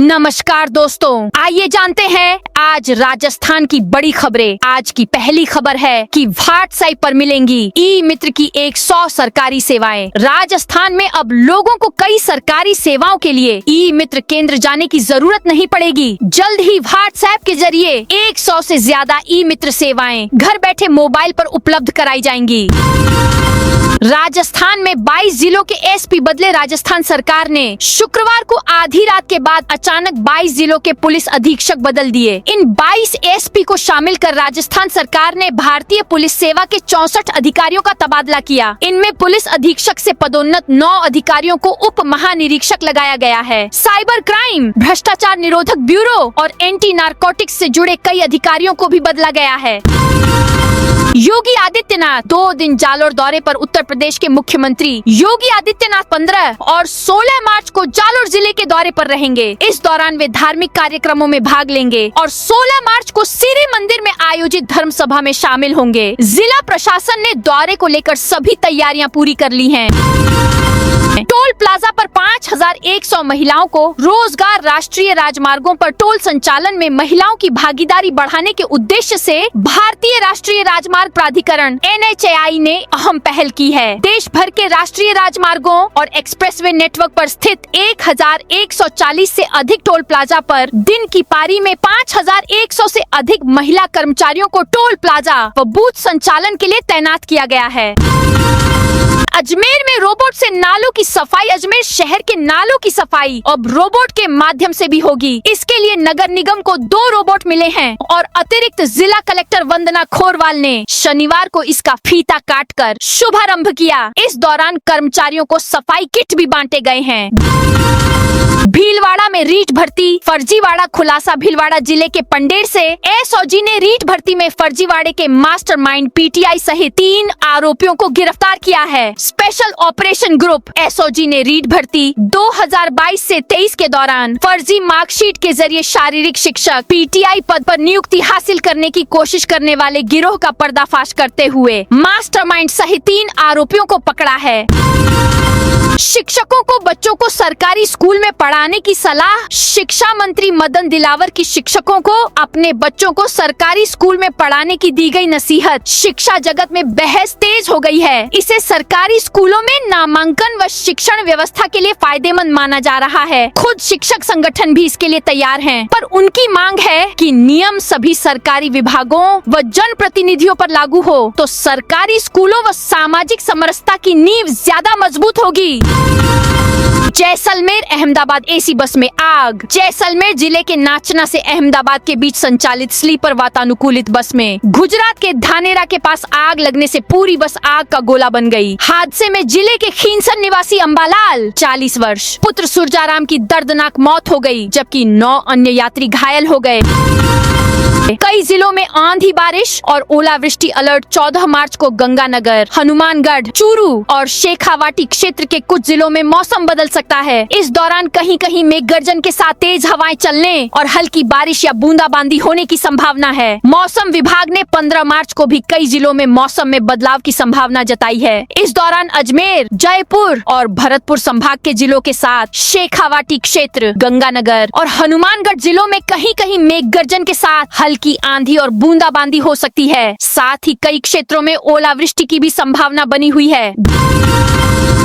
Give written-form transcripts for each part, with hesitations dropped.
नमस्कार दोस्तों, आइए जानते हैं आज राजस्थान की बड़ी खबरें। आज की पहली खबर है कि व्हाट्सएप पर मिलेंगी ई मित्र की 100 सरकारी सेवाएं। राजस्थान में अब लोगों को कई सरकारी सेवाओं के लिए ई मित्र केंद्र जाने की जरूरत नहीं पड़ेगी। जल्द ही व्हाट्सएप के जरिए 100 से ज्यादा ई मित्र सेवाएं घर बैठे मोबाइल पर उपलब्ध कराई जाएंगी। राजस्थान में 22 जिलों के एसपी बदले राजस्थान सरकार ने शुक्रवार को आधी रात के बाद अचानक 22 जिलों के पुलिस अधीक्षक बदल दिए। इन 22 एसपी को शामिल कर राजस्थान सरकार ने भारतीय पुलिस सेवा के 64 अधिकारियों का तबादला किया। इनमें पुलिस अधीक्षक से पदोन्नत 9 अधिकारियों को उप महानिरीक्षक लगाया गया है। साइबर क्राइम, भ्रष्टाचार निरोधक ब्यूरो और एंटी नारकोटिक्स से जुड़े कई अधिकारियों को भी बदला गया है। योगी आदित्यनाथ 2 दिन जालोर दौरे पर। उत्तर प्रदेश के मुख्यमंत्री योगी आदित्यनाथ 15 और 16 मार्च को जालोर जिले के दौरे पर रहेंगे। इस दौरान वे धार्मिक कार्यक्रमों में भाग लेंगे और 16 मार्च को सिरी मंदिर में आयोजित धर्म सभा में शामिल होंगे। जिला प्रशासन ने दौरे को लेकर सभी तैयारियां पूरी कर ली हैं। टोल प्लाजा पर 5100 महिलाओं को रोजगार। राष्ट्रीय राजमार्गों पर टोल संचालन में महिलाओं की भागीदारी बढ़ाने के उद्देश्य से भारतीय राष्ट्रीय राजमार्ग प्राधिकरण NHAI ने अहम पहल की है। देश भर के राष्ट्रीय राजमार्गों और एक्सप्रेसवे नेटवर्क पर स्थित 1140 से अधिक टोल प्लाजा पर दिन की पारी में 5100 से अधिक महिला कर्मचारियों को टोल प्लाजा व बूथ संचालन के लिए तैनात किया गया है। अजमेर में रोबोट से नालों की सफाई। अजमेर शहर के नालों की सफाई अब रोबोट के माध्यम से भी होगी। इसके लिए नगर निगम को 2 रोबोट मिले हैं और अतिरिक्त जिला कलेक्टर वंदना खोरवाल ने शनिवार को इसका फीता काटकर शुभारंभ किया। इस दौरान कर्मचारियों को सफाई किट भी बांटे गए हैं। भीलवाड़ा में रीट भर्ती फर्जीवाड़ा खुलासा। भीलवाड़ा जिले के पंडेर से एसओजी ने रीट भर्ती में फर्जीवाड़े के मास्टरमाइंड पीटीआई सहित 3 आरोपियों को गिरफ्तार किया है। स्पेशल ऑपरेशन ग्रुप एसओजी ने रीट भर्ती 2022 से 23 के दौरान फर्जी मार्कशीट के जरिए शारीरिक शिक्षक पीटीआई पद पर नियुक्ति हासिल करने की कोशिश करने वाले गिरोह का पर्दाफाश करते हुए मास्टरमाइंड सहित 3 आरोपियों को पकड़ा है। शिक्षकों को बच्चों को सरकारी स्कूल में पढ़ाने की सलाह। शिक्षा मंत्री मदन दिलावर की शिक्षकों को अपने बच्चों को सरकारी स्कूल में पढ़ाने की दी गई नसीहत शिक्षा जगत में बहस तेज हो गई है। इसे सरकारी स्कूलों में नामांकन व शिक्षण व्यवस्था के लिए फायदेमंद माना जा रहा है। खुद शिक्षक संगठन भी इसके लिए तैयार हैं, पर उनकी मांग है कि नियम सभी सरकारी विभागों व जन प्रतिनिधियों पर लागू हो तो सरकारी स्कूलों व सामाजिक समरसता की नींव ज्यादा मजबूत होगी। जैसलमेर अहमदाबाद एसी बस में आग। जैसलमेर जिले के नाचना से अहमदाबाद के बीच संचालित स्लीपर वातानुकूलित बस में गुजरात के धानेरा के पास आग लगने से पूरी बस आग का गोला बन गई। हादसे में जिले के खींसन निवासी अंबालाल 40 वर्ष पुत्र सुरजाराम की दर्दनाक मौत हो गई, जबकि 9 अन्य यात्री घायल हो गए। कई जिलों में आंधी बारिश और ओलावृष्टि अलर्ट। 14 मार्च को गंगानगर, हनुमानगढ़, चूरू और शेखावाटी क्षेत्र के कुछ जिलों में मौसम बदल सकता है। इस दौरान कहीं कहीं मेघ गर्जन के साथ तेज हवाएं चलने और हल्की बारिश या बूंदाबांदी होने की संभावना है। मौसम विभाग ने 15 मार्च को भी कई जिलों में मौसम में बदलाव की संभावना जताई है। इस दौरान अजमेर, जयपुर और भरतपुर संभाग के जिलों के साथ शेखावाटी क्षेत्र, गंगानगर और हनुमानगढ़ जिलों में कहीं कहीं मेघ गर्जन के साथ की आंधी और बूंदाबांदी हो सकती है। साथ ही कई क्षेत्रों में ओलावृष्टि की भी संभावना बनी हुई है।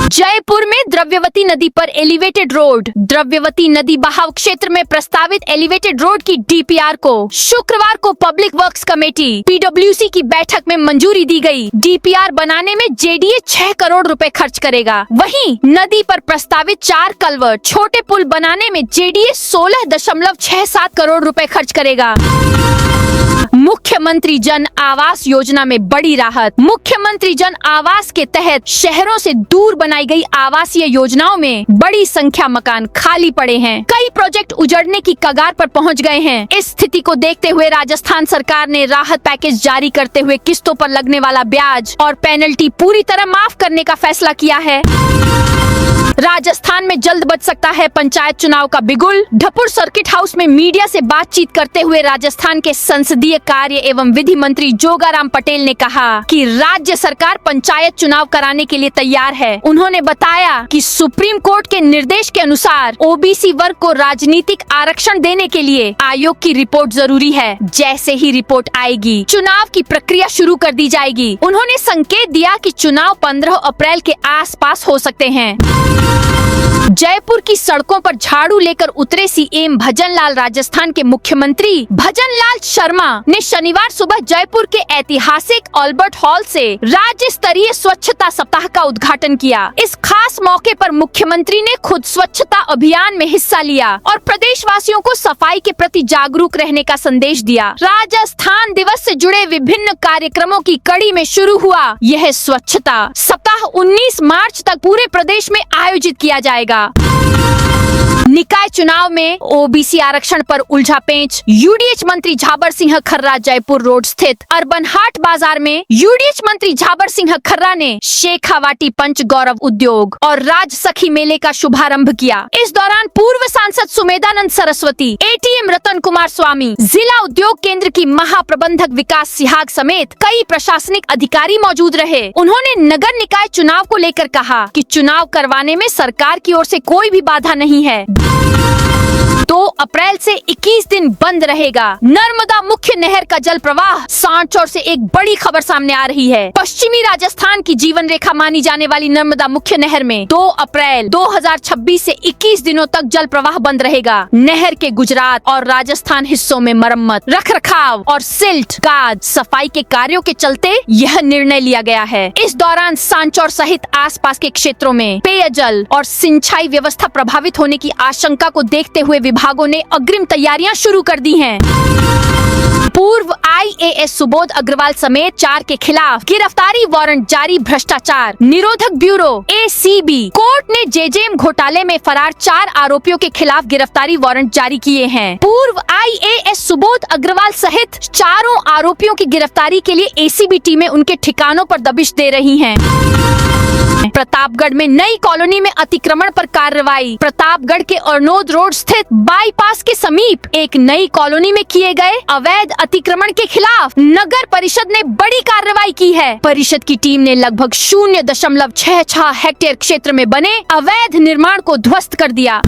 जयपुर में द्रव्यवती नदी पर एलिवेटेड रोड। द्रव्यवती नदी बहाव क्षेत्र में प्रस्तावित एलिवेटेड रोड की डीपीआर को शुक्रवार को पब्लिक वर्क्स कमेटी PWC की बैठक में मंजूरी दी गई। डीपीआर बनाने में जेडीए 6 करोड़ रुपए खर्च करेगा। वहीं नदी पर प्रस्तावित 4 कलवर्ट छोटे पुल बनाने में जेडीए 16.67 करोड़ रुपए खर्च करेगा। मुख्यमंत्री जन आवास योजना में बड़ी राहत। मुख्यमंत्री जन आवास के तहत शहरों से दूर बनाई गई आवासीय योजनाओं में बड़ी संख्या मकान खाली पड़े हैं। कई प्रोजेक्ट उजड़ने की कगार पर पहुंच गए हैं। इस स्थिति को देखते हुए राजस्थान सरकार ने राहत पैकेज जारी करते हुए किस्तों पर लगने वाला ब्याज और पेनल्टी पूरी तरह माफ करने का फैसला किया है। राजस्थान में जल्द बज सकता है पंचायत चुनाव का बिगुल। ढपुर सर्किट हाउस में मीडिया से बातचीत करते हुए राजस्थान के संसदीय कार्य एवं विधि मंत्री जोगाराम पटेल ने कहा कि राज्य सरकार पंचायत चुनाव कराने के लिए तैयार है। उन्होंने बताया कि सुप्रीम कोर्ट के निर्देश के अनुसार ओबीसी वर्ग को राजनीतिक आरक्षण देने के लिए आयोग की रिपोर्ट जरूरी है। जैसे ही रिपोर्ट आएगी, चुनाव की प्रक्रिया शुरू कर दी जाएगी। उन्होंने संकेत दिया कि चुनाव 15 अप्रैल के आसपास हो सकते हैं। जयपुर की सड़कों पर झाड़ू लेकर उतरे सीएम भजनलाल। राजस्थान के मुख्यमंत्री भजनलाल शर्मा ने शनिवार सुबह जयपुर के ऐतिहासिक अल्बर्ट हॉल से राज्य स्तरीय स्वच्छता सप्ताह का उद्घाटन किया। इस खास मौके पर मुख्यमंत्री ने खुद स्वच्छता अभियान में हिस्सा लिया और प्रदेशवासियों को सफाई के प्रति जागरूक रहने का संदेश दिया। राजस्थान दिवस से जुड़े विभिन्न कार्यक्रमों की कड़ी में शुरू हुआ यह स्वच्छता सप्ताह 19 मार्च तक पूरे प्रदेश में आयोजित किया जाएगा। निकाय चुनाव में ओबीसी आरक्षण पर उलझा पेंच। यूडीएच मंत्री झाबर सिंह खर्रा जयपुर रोड स्थित अर्बन हाट बाजार में यूडीएच मंत्री झाबर सिंह खर्रा ने शेखावाटी पंच गौरव उद्योग और राज सखी मेले का शुभारंभ किया। इस दौरान पूर्व सांसद सुमेधानंद सरस्वती, एटीएम रतन कुमार स्वामी, जिला उद्योग केंद्र की महाप्रबंधक विकास सिहाग समेत कई प्रशासनिक अधिकारी मौजूद रहे। उन्होंने नगर निकाय चुनाव को लेकर कहा कि चुनाव करवाने में सरकार की ओर से कोई भी बाधा नहीं है। 2 अप्रैल से 21 दिन बंद रहेगा नर्मदा मुख्य नहर का जल प्रवाह। सांचौर से एक बड़ी खबर सामने आ रही है। पश्चिमी राजस्थान की जीवन रेखा मानी जाने वाली नर्मदा मुख्य नहर में 2 अप्रैल 2026 से 21 दिनों तक जल प्रवाह बंद रहेगा। नहर के गुजरात और राजस्थान हिस्सों में मरम्मत, रखरखाव और सिल्ट गाद सफाई के कार्यों के चलते यह निर्णय लिया गया है। इस दौरान सांचौर सहित आसपास के क्षेत्रों में पेयजल और सिंचाई व्यवस्था प्रभावित होने की आशंका को देखते हुए विभागों ने अग्रिम तैयारियां शुरू कर दी हैं। पूर्व आईएएस सुबोध अग्रवाल समेत 4 के खिलाफ गिरफ्तारी वारंट जारी। भ्रष्टाचार निरोधक ब्यूरो एसीबी कोर्ट ने जेजेएम घोटाले में फरार 4 आरोपियों के खिलाफ गिरफ्तारी वारंट जारी किए हैं। पूर्व आईएएस सुबोध अग्रवाल सहित 4 आरोपियों की गिरफ्तारी के लिए एसीबी टीमें उनके ठिकानों पर दबिश दे रही हैं। प्रतापगढ़ में नई कॉलोनी में अतिक्रमण पर कार्रवाई। प्रतापगढ़ के अर्नोद रोड स्थित बाईपास के समीप एक नई कॉलोनी में किए गए अवैध अतिक्रमण के खिलाफ नगर परिषद ने बड़ी कार्रवाई की है। परिषद की टीम ने लगभग 0.66 हेक्टेयर क्षेत्र में बने अवैध निर्माण को ध्वस्त कर दिया।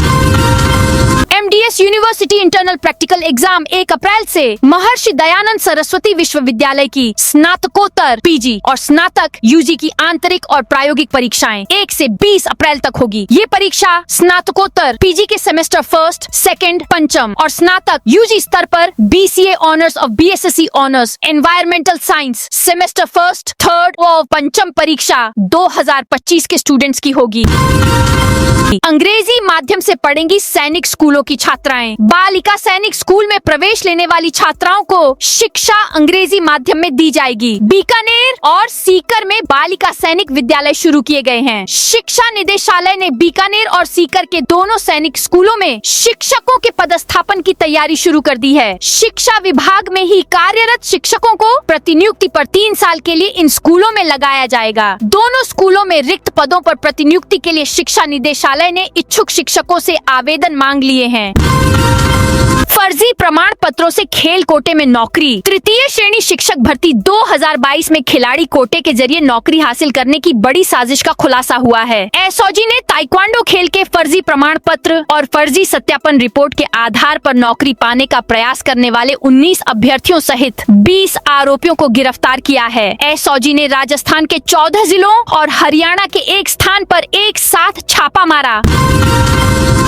MDS university internal practical exam 1 अप्रैल से महर्षि दयानंद सरस्वती विश्वविद्यालय की स्नातकोत्तर पीजी और स्नातक यूजी की आंतरिक और प्रायोगिक परीक्षाएं 1 से 20 अप्रैल तक होगी। ये परीक्षा स्नातकोत्तर पीजी के सेमेस्टर 1st, 2nd, पंचम और स्नातक यूजी स्तर पर बीसीए ऑनर्स और BSSC honours environmental science semester 1st, 3rd और पंचम परीक्षा 2025 के स्टूडेंट्स की होगी। अंग्रेजी माध्यम से पढ़ेंगी सैनिक स्कूलों की छात्राएं। बालिका सैनिक स्कूल में प्रवेश लेने वाली छात्राओं को शिक्षा अंग्रेजी माध्यम में दी जाएगी। बीकानेर और सीकर में बालिका सैनिक विद्यालय शुरू किए गए हैं। शिक्षा निदेशालय ने बीकानेर और सीकर के दोनों सैनिक स्कूलों में शिक्षकों के पदस्थापन की तैयारी शुरू कर दी है। शिक्षा विभाग में ही कार्यरत शिक्षकों को प्रतिनियुक्ति पर 3 साल के लिए इन स्कूलों में लगाया जाएगा। दोनों स्कूलों में रिक्त पदों पर प्रतिनियुक्ति के लिए शिक्षा निदेशालय ने इच्छुक शिक्षकों से आवेदन मांग लिए हैं। फर्जी प्रमाण पत्रों से खेल कोटे में नौकरी। तृतीय श्रेणी शिक्षक भर्ती 2022 में खिलाड़ी कोटे के जरिए नौकरी हासिल करने की बड़ी साजिश का खुलासा हुआ है। एसओजी ने ताइक्वांडो खेल के फर्जी प्रमाण पत्र और फर्जी सत्यापन रिपोर्ट के आधार पर नौकरी पाने का प्रयास करने वाले 19 अभ्यर्थियों सहित 20 आरोपियों को गिरफ्तार किया है। एसओजी ने राजस्थान के 14 जिलों और हरियाणा के एक स्थान पर एक साथ छापा मारा।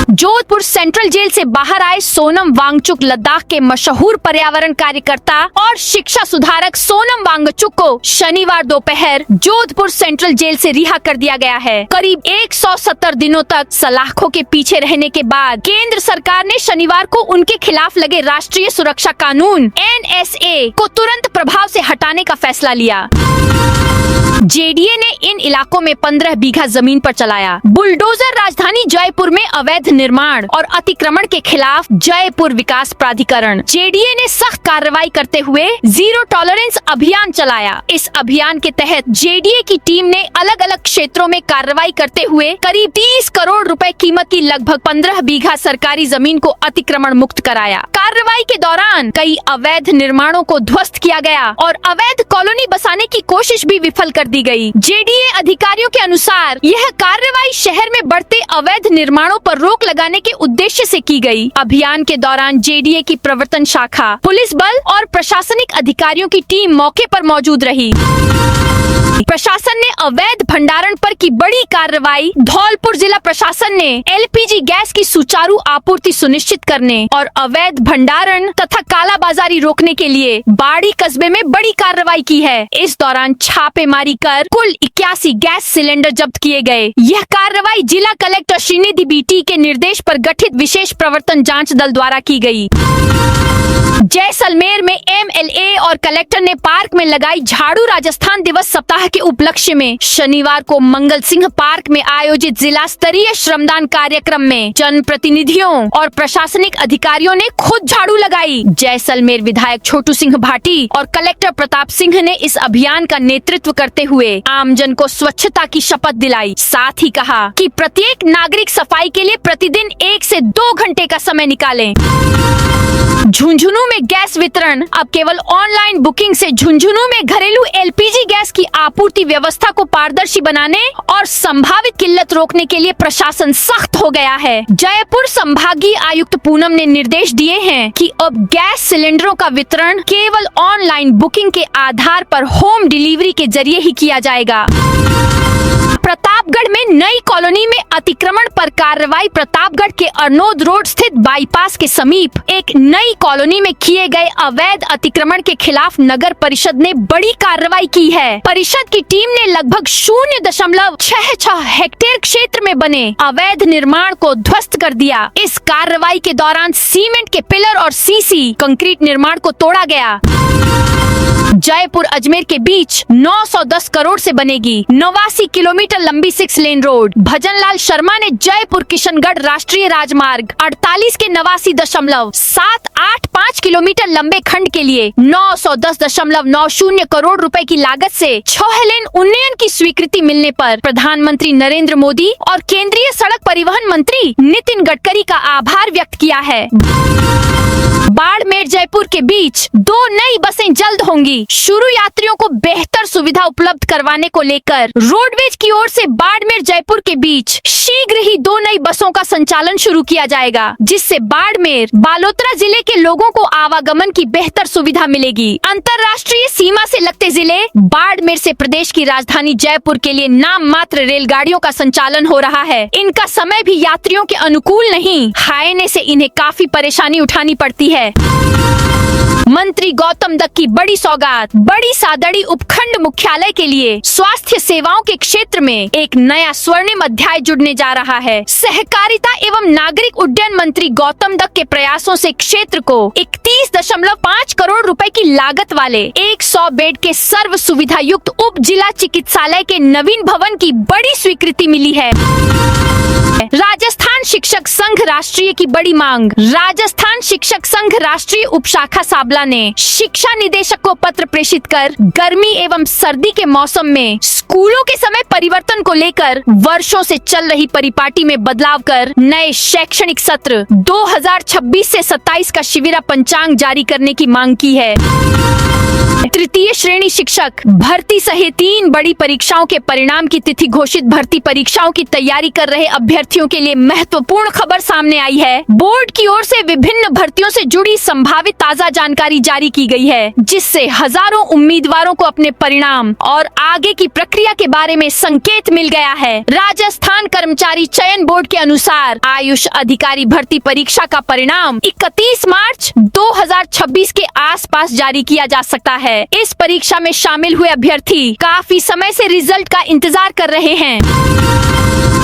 जोधपुर सेंट्रल जेल से बाहर आए सोनम वांगचुक लद्दाख के मशहूर पर्यावरण कार्यकर्ता और शिक्षा सुधारक सोनम वांगचुक को शनिवार दोपहर जोधपुर सेंट्रल जेल से रिहा कर दिया गया है। करीब 170 दिनों तक सलाखों के पीछे रहने के बाद केंद्र सरकार ने शनिवार को उनके खिलाफ लगे राष्ट्रीय सुरक्षा कानून NSA को तुरंत प्रभाव से हटाने का फैसला लिया। जेडीए ने इन इलाकों में 15 बीघा जमीन पर चलाया बुलडोजर। राजधानी जयपुर में अवैध निर्माण और अतिक्रमण के खिलाफ जयपुर विकास विकास प्राधिकरण जेडीए ने सख्त कार्रवाई करते हुए जीरो टॉलरेंस अभियान चलाया। इस अभियान के तहत जेडीए की टीम ने अलग अलग क्षेत्रों में कार्रवाई करते हुए करीब 30 करोड़ रुपए कीमत की लगभग 15 बीघा सरकारी जमीन को अतिक्रमण मुक्त कराया। कार्रवाई के दौरान कई अवैध निर्माणों को ध्वस्त किया गया और अवैध कॉलोनी बसाने की कोशिश भी विफल कर दी गई। जेडीए अधिकारियों के अनुसार यह कार्रवाई शहर में बढ़ते अवैध निर्माणों पर रोक लगाने के उद्देश्य से की गई। अभियान के दौरान जेडीए की प्रवर्तन शाखा, पुलिस बल और प्रशासनिक अधिकारियों की टीम मौके पर मौजूद रही। प्रशासन ने अवैध भंडारण पर की बड़ी कार्रवाई। धौलपुर जिला प्रशासन ने एलपीजी गैस की सुचारू आपूर्ति सुनिश्चित करने और अवैध भंडारण तथा कालाबाजारी रोकने के लिए बाड़ी कस्बे में बड़ी कार्रवाई की है। इस दौरान छापेमारी कर कुल 81 गैस सिलेंडर जब्त किए गए। यह कार्रवाई जिला कलेक्टर श्रीनिधि बीटी के निर्देश पर गठित विशेष प्रवर्तन जांच दल द्वारा की गई। जैसलमेर में एमएलए और कलेक्टर ने पार्क में लगाई झाड़ू। राजस्थान दिवस सप्ताह के उपलक्ष्य में शनिवार को मंगल सिंह पार्क में आयोजित जिला स्तरीय श्रमदान कार्यक्रम में जनप्रतिनिधियों और प्रशासनिक अधिकारियों ने खुद झाड़ू लगाई। जैसलमेर विधायक छोटू सिंह भाटी और कलेक्टर प्रताप सिंह ने इस अभियान का नेतृत्व करते हुए आमजन को स्वच्छता की शपथ दिलाई। साथ ही कहा कि प्रत्येक नागरिक सफाई के लिए प्रतिदिन 1 से 2 घंटे का समय निकालें। झुंझुनू में गैस वितरण। अब केवल ऑनलाइन बुकिंग से झुंझुनू में घरेलू एलपीजी गैस की आपूर्ति व्यवस्था को पारदर्शी बनाने और संभावित किल्लत रोकने के लिए प्रशासन सख्त हो गया है। जयपुर संभागीय आयुक्त पूनम ने निर्देश दिए हैं कि अब गैस सिलेंडरों का वितरण केवल ऑनलाइन बुकिंग के आधार पर होम डिलीवरी के जरिए ही किया जाएगा। प्रतापगढ़ में नई कॉलोनी में अतिक्रमण पर कार्रवाई। प्रतापगढ़ के अर्नोद रोड स्थित बाईपास के समीप एक नई कॉलोनी में किए गए अवैध अतिक्रमण के खिलाफ नगर परिषद ने बड़ी कार्रवाई की है। परिषद की टीम ने लगभग 0.66 हेक्टेयर क्षेत्र में बने अवैध निर्माण को ध्वस्त कर दिया। इस कार्रवाई के दौरान सीमेंट के पिलर और सीसी कंक्रीट निर्माण को तोड़ा गया। जयपुर अजमेर के बीच 910 करोड़ से बनेगी 89 किलोमीटर लंबी 6 लेन रोड। भजनलाल शर्मा ने जयपुर किशनगढ़ राष्ट्रीय राजमार्ग 48 के 89.785 किलोमीटर लंबे खंड के लिए 910.90 करोड़ रुपए की लागत से 6 लेन उन्नयन की स्वीकृति मिलने पर प्रधानमंत्री नरेंद्र मोदी और केंद्रीय सड़क परिवहन मंत्री नितिन गडकरी का आभार व्यक्त किया है। बाड़मेर जयपुर के बीच 2 नई बसें जल्द होंगी। शुरू यात्रियों को बेहतर सुविधा उपलब्ध करवाने को लेकर रोडवेज की ओर से बाड़मेर जयपुर के बीच शीघ्र ही 2 नई बसों का संचालन शुरू किया जाएगा, जिससे बाड़मेर बालोतरा जिले के लोगों को आवागमन की बेहतर सुविधा मिलेगी। अंतर्राष्ट्रीय सीमा से लगते जिले बाड़मेर से प्रदेश की राजधानी जयपुर के लिए नाम मात्र रेलगाड़ियों का संचालन हो रहा है। इनका समय भी यात्रियों के अनुकूल नहीं, हाईने से इन्हें काफी परेशानी उठानी पड़ती है। मंत्री गौतम दत्त की बड़ी सौगात। बड़ी सादड़ी उपखंड मुख्यालय के लिए स्वास्थ्य सेवाओं के क्षेत्र में एक नया स्वर्णिम अध्याय जुड़ने जा रहा है। सहकारिता एवं नागरिक उड्डयन मंत्री गौतम दत्त के प्रयासों से क्षेत्र को 31.5 करोड़ रुपए की लागत वाले 100 बेड के सर्व सुविधा युक्त उप जिला चिकित्सालय के नवीन भवन की बड़ी स्वीकृति मिली है। राजस्थान शिक्षक संघ राष्ट्रीय की बड़ी मांग। राजस्थान शिक्षक संघ राष्ट्रीय उपशाखा साबला ने शिक्षा निदेशक को पत्र प्रेषित कर गर्मी एवं सर्दी के मौसम में स्कूलों के समय परिवर्तन को लेकर वर्षों से चल रही परिपाटी में बदलाव कर नए शैक्षणिक सत्र 2026 से 27 का शिविरा पंचांग जारी करने की मांग की है। तृतीय श्रेणी शिक्षक भर्ती सहित 3 बड़ी परीक्षाओं के परिणाम की तिथि घोषित। भर्ती परीक्षाओं की तैयारी कर रहे अभ्यर्थियों के लिए महत्वपूर्ण खबर सामने आई है। बोर्ड की ओर से विभिन्न भर्तियों से जुड़ी संभावित ताजा जानकारी जारी की गई है, जिससे हजारों उम्मीदवारों को अपने परिणाम और आगे की प्रक्रिया के बारे में संकेत मिल गया है। राजस्थान कर्मचारी चयन बोर्ड के अनुसार आयुष अधिकारी भर्ती परीक्षा का परिणाम 31 मार्च 2026 के आसपास जारी किया जा सकता सकता है। इस परीक्षा में शामिल हुए अभ्यर्थी काफी समय से रिजल्ट का इंतजार कर रहे हैं।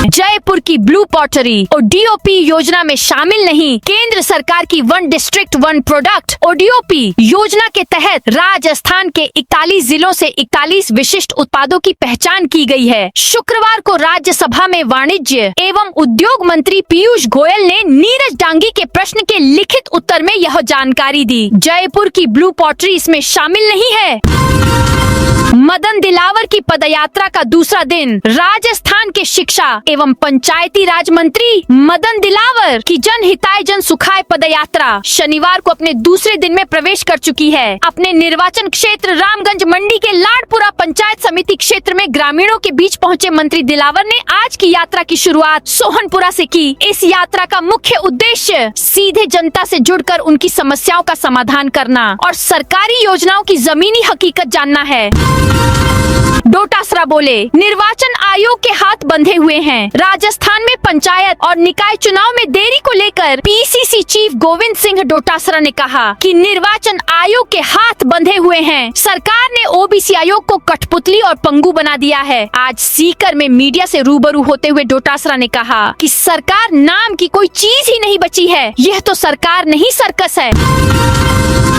जयपुर की ब्लू पॉटरी ओडीओपी योजना में शामिल नहीं। केंद्र सरकार की one district one product ODOP योजना के तहत राजस्थान के 41 जिलों से 41 विशिष्ट उत्पादों की पहचान की गई है। शुक्रवार को राज्यसभा में वाणिज्य एवं उद्योग मंत्री पीयूष गोयल ने नीरज डांगी के प्रश्न के लिखित उत्तर में यह जानकारी दी। जयपुर की ब्लू पॉटरी इसमें शामिल नहीं है। मदन दिलावर की पदयात्रा का दूसरा दिन। राजस्थान के शिक्षा एवं पंचायती राज मंत्री मदन दिलावर की जनहिताय जन सुखाय पदयात्रा शनिवार को अपने दूसरे दिन में प्रवेश कर चुकी है। अपने निर्वाचन क्षेत्र रामगंज मंडी के लाडपुरा पंचायत समिति क्षेत्र में ग्रामीणों के बीच पहुंचे मंत्री दिलावर ने आज की यात्रा की शुरुआत सोहनपुरा से की। इस यात्रा का मुख्य उद्देश्य सीधे जनता से जुड़कर उनकी समस्याओं का समाधान करना और सरकारी योजनाओं की जमीनी हकीकत जानना है। डोटासरा बोले, निर्वाचन आयोग के हाथ बंधे हुए हैं। राजस्थान में पंचायत और निकाय चुनाव में देरी को लेकर पीसीसी चीफ गोविंद सिंह डोटासरा ने कहा कि निर्वाचन आयोग के हाथ बंधे हुए हैं। सरकार ने ओबीसी आयोग को कठपुतली और पंगु बना दिया है। आज सीकर में मीडिया से रूबरू होते हुए डोटासरा ने कहा कि सरकार नाम की कोई चीज ही नहीं बची है। यह तो सरकार नहीं सर्कस है।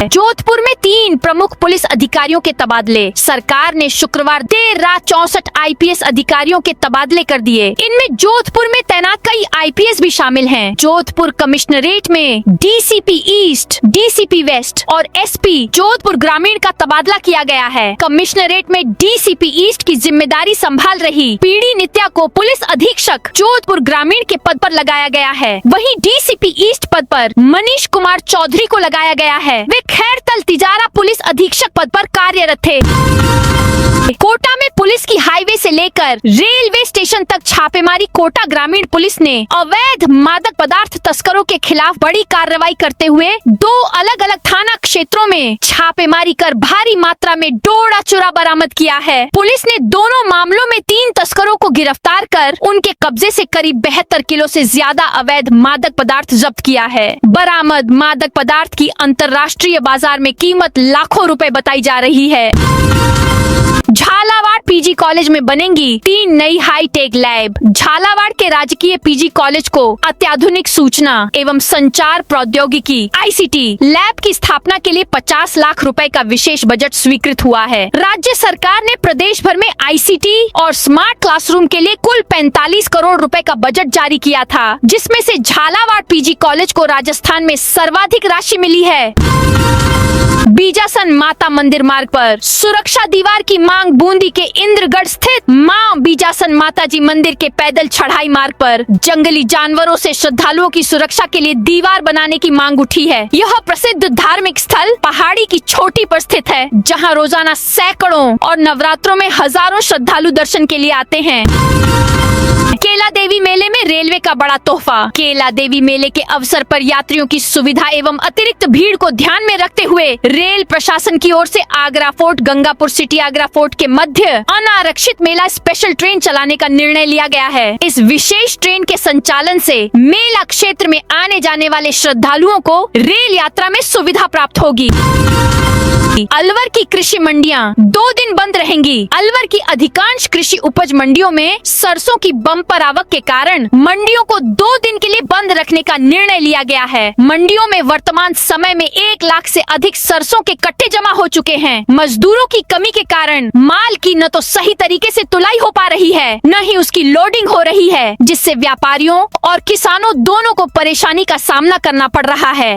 जोधपुर में 3 प्रमुख पुलिस अधिकारियों के तबादले। सरकार ने शुक्रवार देर रात 64 आईपीएस अधिकारियों के तबादले कर दिए। इनमें जोधपुर में तैनात कई आईपीएस भी शामिल हैं। जोधपुर कमिश्नरेट में डीसीपी ईस्ट, डीसीपी वेस्ट और एसपी जोधपुर ग्रामीण का तबादला किया गया है। कमिश्नरेट में डीसीपी ईस्ट की जिम्मेदारी संभाल रही पीडी नित्या को पुलिस अधीक्षक जोधपुर ग्रामीण के पद पर लगाया गया है। वहीं डीसीपी ईस्ट पद पर मनीष कुमार चौधरी को लगाया गया है। वे खैरतल तिजारा पुलिस अधीक्षक पद पर कार्यरत थे। कोटा में पुलिस की हाईवे से लेकर रेलवे स्टेशन तक छापेमारी। कोटा ग्रामीण पुलिस ने अवैध मादक पदार्थ तस्करों के खिलाफ बड़ी कार्रवाई करते हुए 2 अलग अलग थाना क्षेत्रों में छापेमारी कर भारी मात्रा में डोडा चूरा बरामद किया है। पुलिस ने दोनों मामलों में 3 तस्करों को गिरफ्तार कर उनके कब्जे से करीब 72 किलो से ज्यादा अवैध मादक पदार्थ जब्त किया है। बरामद मादक पदार्थ की अंतर्राष्ट्रीय बाजार में कीमत लाखों रुपए बताई जा रही है। झालावाड़ पीजी कॉलेज में बनेंगी 3 नई हाईटेक लैब। झालावाड़ के राजकीय पीजी कॉलेज को अत्याधुनिक सूचना एवं संचार प्रौद्योगिकी आईसीटी लैब की स्थापना के लिए 50 लाख रुपए का विशेष बजट स्वीकृत हुआ है। राज्य सरकार ने प्रदेश भर में आईसीटी और स्मार्ट क्लासरूम के लिए कुल 45 करोड़ रुपए का बजट जारी किया था, जिसमें से झालावाड़ पीजी कॉलेज को राजस्थान में सर्वाधिक राशि मिली है। बीजासन माता मंदिर मार्ग पर सुरक्षा दीवार की मांग। बूंदी के इंद्रगढ़ स्थित मां बीजासन माता जी मंदिर के पैदल चढ़ाई मार्ग पर जंगली जानवरों से श्रद्धालुओं की सुरक्षा के लिए दीवार बनाने की मांग उठी है। यह प्रसिद्ध धार्मिक स्थल पहाड़ी की चोटी पर स्थित है, जहां रोजाना सैकड़ों और नवरात्रों में हजारों श्रद्धालु दर्शन के लिए आते हैं। केला देवी मेले में रेलवे का बड़ा तोहफा। केला देवी मेले के अवसर पर यात्रियों की सुविधा एवं अतिरिक्त भीड़ को ध्यान में रखते हुए रेल प्रशासन की ओर से Agra fort, Gangapur city Agra fort के मध्य अनारक्षित मेला स्पेशल ट्रेन चलाने का निर्णय लिया गया है। इस विशेष ट्रेन के संचालन से मेला क्षेत्र में आने जाने वाले श्रद्धालुओं को रेल यात्रा में सुविधा प्राप्त होगी। अलवर की कृषि मंडियां 2 दिन बंद रहेंगी। अलवर की अधिकांश कृषि उपज मंडियों में सरसों की बम्पर आवक के कारण मंडियों को 2 दिन के लिए बंद रखने का निर्णय लिया गया है। मंडियों में वर्तमान समय में 1 लाख से अधिक सरसों के कट्टे जमा हो चुके हैं। मजदूरों की कमी के कारण माल की न तो सही तरीके से तुलाई हो पा रही है, न ही उसकी लोडिंग हो रही है, जिससे व्यापारियों और किसानों दोनों को परेशानी का सामना करना पड़ रहा है।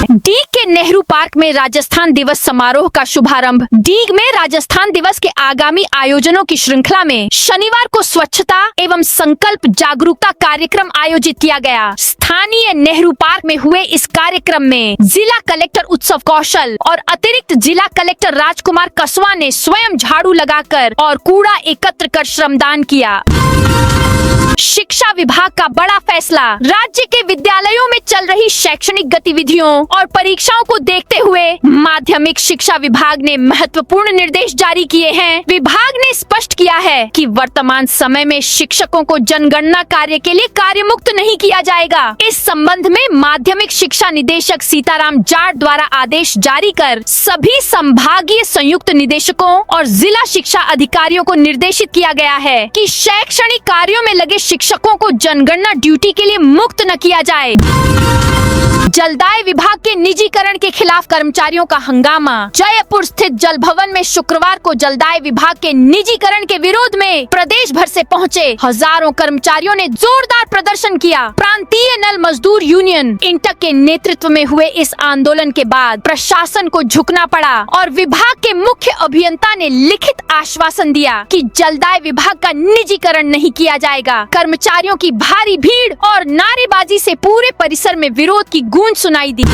डीग के नेहरू पार्क में राजस्थान दिवस समारोह का शुभारंभ। डीग में राजस्थान दिवस के आगामी आयोजनों की श्रृंखला में शनिवार को स्वच्छता एवं संकल्प जागरूकता कार्यक्रम आयोजित किया गया। स्थानीय नेहरू पार्क में हुए इस कार्यक्रम में जिला कलेक्टर उत्सव कौशल और अतिरिक्त जिला कलेक्टर राजकुमार कसवा ने स्वयं झाड़ू लगाकर और कूड़ा एकत्र कर श्रमदान किया। शिक्षा विभाग का बड़ा फैसला। राज्य के विद्यालयों में चल रही शैक्षणिक गतिविधियों और परीक्षाओं को देखते हुए माध्यमिक शिक्षा विभाग ने महत्वपूर्ण निर्देश जारी किए हैं। विभाग ने स्पष्ट किया है कि वर्तमान समय में शिक्षकों को जनगणना कार्य के लिए कार्यमुक्त नहीं किया जाएगा। इस संबंध में माध्यमिक शिक्षा निदेशक सीताराम जाट द्वारा आदेश जारी कर सभी संभागीय संयुक्त निदेशकों और जिला शिक्षा अधिकारियों को निर्देशित किया गया है कि शैक्षणिक कार्यों में लगे शिक्षकों को जनगणना ड्यूटी के लिए मुक्त न किया जाए। जलदाय विभाग के निजीकरण के खिलाफ कर्मचारियों का हंगामा। जयपुर स्थित जल भवन में शुक्रवार को जलदाय विभाग के निजीकरण के विरोध में प्रदेश भर से पहुंचे हजारों कर्मचारियों ने जोरदार प्रदर्शन किया। प्रांतीय नल मजदूर यूनियन इंटक के नेतृत्व में हुए इस आंदोलन के बाद प्रशासन को झुकना पड़ा और विभाग के मुख्य अभियंता ने लिखित आश्वासन दिया कि जलदाय विभाग का निजीकरण नहीं किया जाएगा। कर्मचारियों की भारी भीड़ और नारेबाजी से पूरे परिसर में विरोध की गूंज सुनाई दी।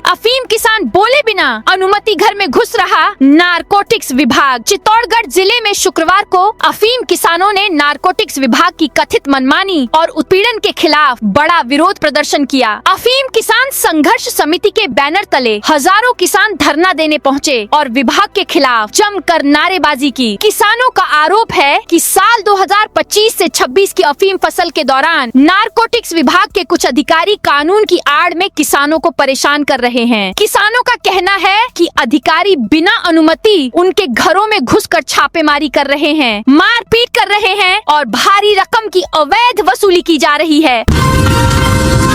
अफीम किसान बोले बिना अनुमति घर में घुस रहा। नारकोटिक्स विभाग। चित्तौड़गढ़ जिले में शुक्रवार को अफीम किसानों ने नारकोटिक्स विभाग की कथित मनमानी और उत्पीड़न के खिलाफ बड़ा विरोध प्रदर्शन किया। अफीम किसान संघर्ष समिति के बैनर तले हजारों किसान धरना देने पहुंचे और विभाग के खिलाफ जमकर नारेबाजी की। किसानों का आरोप है कि साल 2025 से 26 की अफीम फसल के दौरान नारकोटिक्स विभाग के कुछ अधिकारी कानून की आड़ में किसानों को परेशान कर रहे हैं। किसानों का कहना है कि अधिकारी बिना अनुमति उनके घरों में घुसकर छापेमारी कर रहे हैं, मारपीट कर रहे हैं और भारी रकम की अवैध वसूली की जा रही है।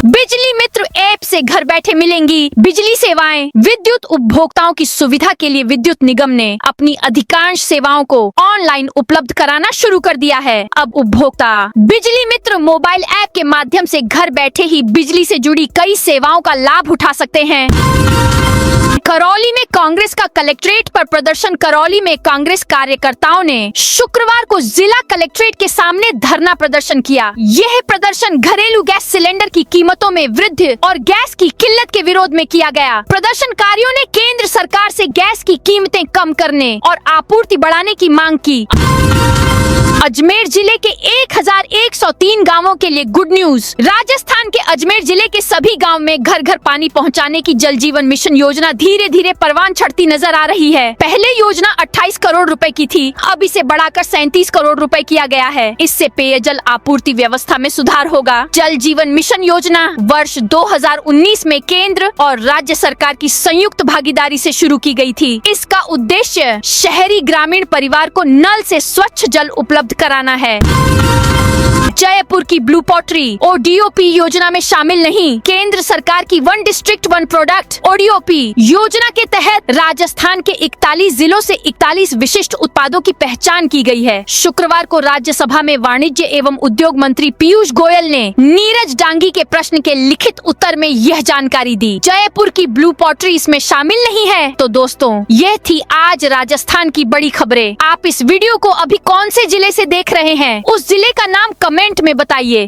बिजली मित्र ऐप से घर बैठे मिलेंगी बिजली सेवाएं। विद्युत उपभोक्ताओं की सुविधा के लिए विद्युत निगम ने अपनी अधिकांश सेवाओं को ऑनलाइन उपलब्ध कराना शुरू कर दिया है। अब उपभोक्ता बिजली मित्र मोबाइल ऐप के माध्यम से घर बैठे ही बिजली से जुड़ी कई सेवाओं का लाभ उठा सकते हैं। करौली में कांग्रेस का कलेक्ट्रेट पर प्रदर्शन। करौली में कांग्रेस कार्यकर्ताओं ने शुक्रवार को जिला कलेक्ट्रेट के सामने धरना प्रदर्शन किया। यह प्रदर्शन घरेलू गैस सिलेंडर की कीमतों में वृद्धि और गैस की किल्लत के विरोध में किया गया। प्रदर्शनकारियों ने केंद्र सरकार से गैस की कीमतें कम करने और आपूर्ति बढ़ाने की मांग की। अजमेर जिले के 1103 गांवों के लिए गुड न्यूज। राजस्थान के अजमेर जिले के सभी गांव में घर घर पानी पहुंचाने की जल जीवन मिशन योजना धीरे धीरे परवान चढ़ती नजर आ रही है। पहले योजना 28 करोड़ रुपए की थी, अब इसे बढ़ाकर 37 करोड़ रुपए किया गया है। इससे पेयजल आपूर्ति व्यवस्था में सुधार होगा। जल जीवन मिशन योजना वर्ष 2019 में केंद्र और राज्य सरकार की संयुक्त भागीदारी से शुरू की गई थी। इसका उद्देश्य शहरी ग्रामीण परिवार को नल से स्वच्छ जल उपलब्ध कराना है। जयपुर की ब्लू पॉटरी ओडीओपी योजना में शामिल नहीं। केंद्र सरकार की one district one product ODOP योजना के तहत राजस्थान के 41 जिलों से 41 विशिष्ट उत्पादों की पहचान की गई है। शुक्रवार को राज्यसभा में वाणिज्य एवं उद्योग मंत्री पीयूष गोयल ने नीरज डांगी के प्रश्न के लिखित उत्तर में यह जानकारी दी। जयपुर की ब्लू पॉटरी इसमें शामिल नहीं है। तो दोस्तों, यह थी आज राजस्थान की बड़ी खबरें। आप इस वीडियो को अभी कौन से जिले से देख रहे हैं, उस जिले का नाम कमेंट में बताइए।